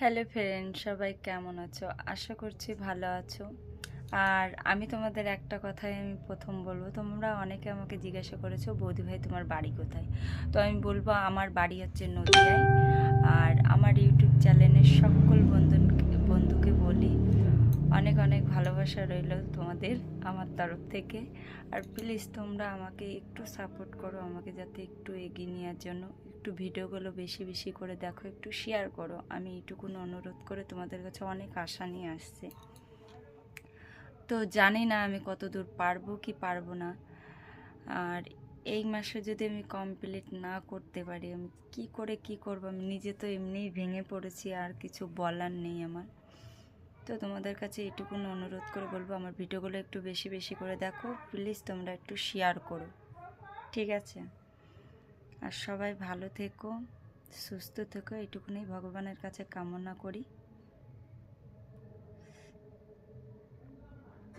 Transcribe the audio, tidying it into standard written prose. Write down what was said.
Hello friend, সবাই কেমন আছো? আশা করছি ভালো আছো। আর আমি তোমাদের একটা কথাই আমি প্রথম বলবো, তোমরা অনেকে আমাকে জিজ্ঞাসা করেছো বৌদি ভাই তোমার বাড়ি কোথায়। তো আমি বলবো আমার বাড়ি হচ্ছে নদিয়ায়। আর আমার ইউটিউব চ্যানেলের সকল বন্ধুকে বলি অনেক অনেক ভালোবাসা রইল তোমাদের আমার তরফ থেকে। আর প্লিজ তোমরা আমাকে একটু সাপোর্ট করো, আমাকে যাতে একটু এগিয়ে নেওয়ার জন্য একটু ভিডিওগুলো বেশি বেশি করে দেখো, একটু শেয়ার করো। আমি এইটুকুন অনুরোধ করে তোমাদের কাছে অনেক আশা নিয়ে আসছি। তো জানি না আমি কত দূর পারবো কি পারবো না। আর এই মাসে যদি আমি কমপ্লিট না করতে পারি, আমি কি করবো? আমি নিজে তো এমনিই ভেঙে পড়েছি, আর কিছু বলার নেই আমার। তো তোমাদের কাছে এটুকুন অনুরোধ করে বলবো আমার ভিডিওগুলো একটু বেশি বেশি করে দেখো, প্লিজ তোমরা একটু শেয়ার করো, ঠিক আছে? আর সবাই ভালো থেকো, সুস্থ থেকো, এটুকুনি ভগবানের কাছে কামনা করি।